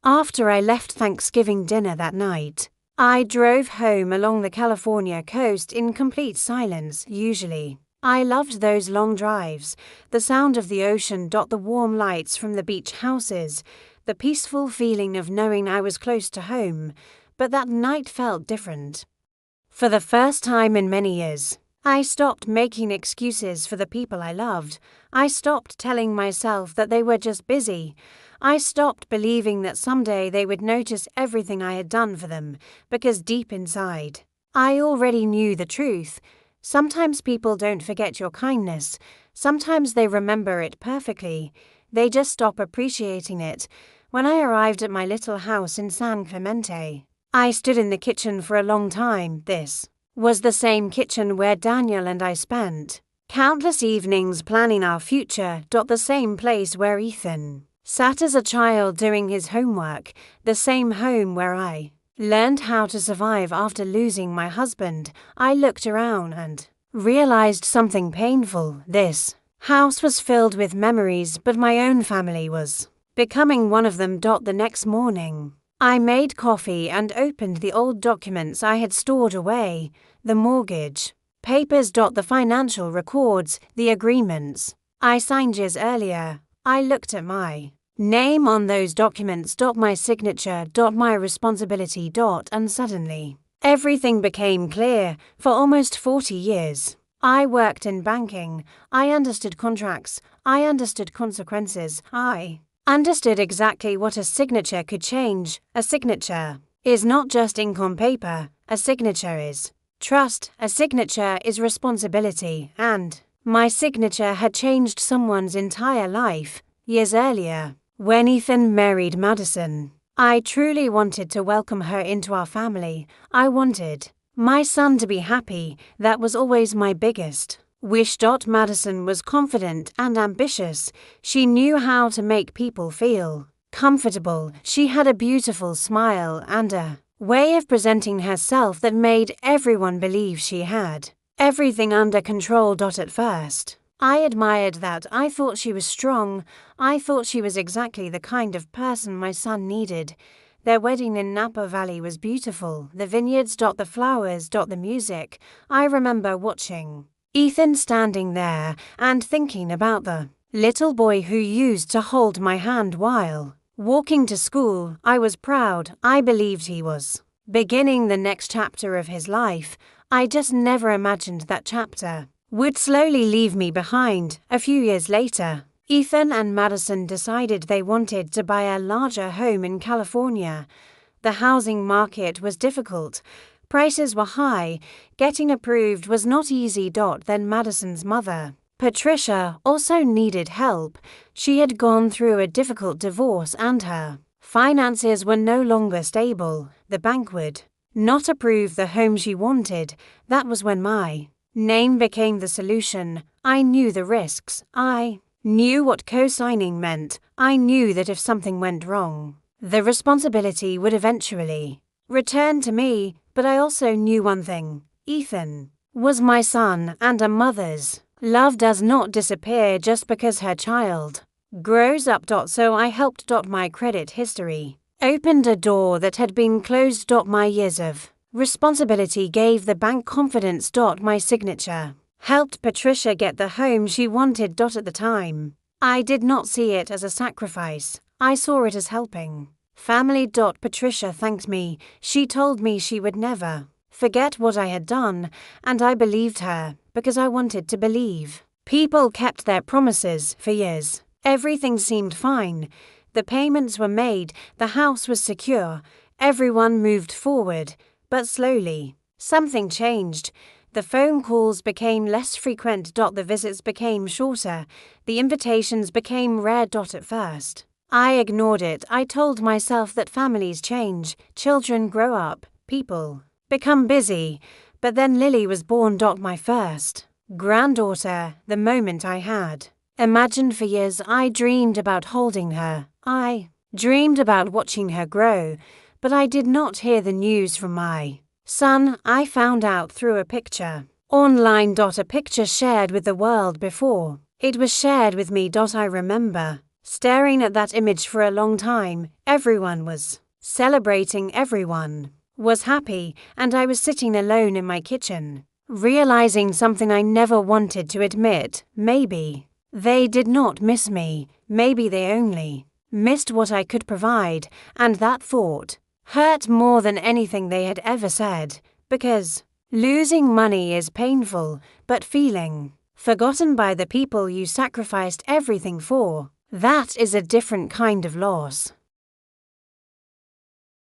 After I left Thanksgiving dinner that night, I drove home along the California coast in complete silence, usually. I loved those long drives, the sound of the ocean, the warm lights from the beach houses, the peaceful feeling of knowing I was close to home, but that night felt different. For the first time in many years, I stopped making excuses for the people I loved. I stopped telling myself that they were just busy. I stopped believing that someday they would notice everything I had done for them, because deep inside, I already knew the truth. Sometimes people don't forget your kindness. Sometimes they remember it perfectly. They just stop appreciating it. When I arrived at my little house in San Clemente, I stood in the kitchen for a long time. This was the same kitchen where Daniel and I spent countless evenings planning our future. The same place where Ethan sat as a child doing his homework. The same home where I learned how to survive after losing my husband. I looked around and realized something painful. This house was filled with memories, but my own family was becoming one of them. The next morning, I made coffee and opened the old documents I had stored away, the mortgage papers, the financial records, the agreements I signed years earlier. I looked at my name on those documents, my signature, my responsibility, and suddenly, everything became clear. For almost 40 years, I worked in banking. I understood contracts. I understood consequences. I understood exactly what a signature could change. A signature is not just ink on paper. A signature is trust. A signature is responsibility. And my signature had changed someone's entire life. Years earlier, when Ethan married Madison, I truly wanted to welcome her into our family. I wanted my son to be happy. That was always my biggest wish. Madison was confident and ambitious. She knew how to make people feel comfortable. She had a beautiful smile and a way of presenting herself that made everyone believe she had everything under control. At first, I admired that. I thought she was strong. I thought she was exactly the kind of person my son needed. Their wedding in Napa Valley was beautiful. The vineyards, the flowers, the music. I remember watching Ethan standing there and thinking about the little boy who used to hold my hand while walking to school. I was proud. I believed he was beginning the next chapter of his life. I just never imagined that chapter would slowly leave me behind. A few years later, Ethan and Madison decided they wanted to buy a larger home in California. The housing market was difficult. Prices were high. Getting approved was not easy. Then Madison's mother, Patricia, also needed help. She had gone through a difficult divorce and her finances were no longer stable. The bank would not approve the home she wanted. That was when my name became the solution. I knew the risks. I knew what co-signing meant. I knew that if something went wrong, the responsibility would eventually return to me. But I also knew one thing. Ethan was my son, and a mother's love does not disappear just because her child grows up. So I helped. My credit history opened a door that had been closed. My years of responsibility gave the bank confidence. My signature helped Patricia get the home she wanted. At the time, I did not see it as a sacrifice. I saw it as helping family. Patricia thanked me. She told me she would never forget what I had done, and I believed her because I wanted to believe. People kept their promises. For years, everything seemed fine. The payments were made, the house was secure, everyone moved forward. But slowly, something changed. The phone calls became less frequent. The visits became shorter. The invitations became rare. At first, I ignored it. I told myself that families change, children grow up, people become busy. But then Lily was born. My first granddaughter, the moment I had imagined for years. I dreamed about holding her. I dreamed about watching her grow. But I did not hear the news from my son. I found out through a picture online. A picture shared with the world before it was shared with me. I remember Staring at that image for a long time, everyone was celebrating, everyone was happy, and I was sitting alone in my kitchen, realizing something I never wanted to admit. Maybe they did not miss me, maybe they only missed what I could provide, and that thought hurt more than anything they had ever said, because losing money is painful, but feeling forgotten by the people you sacrificed everything for, that is a different kind of loss.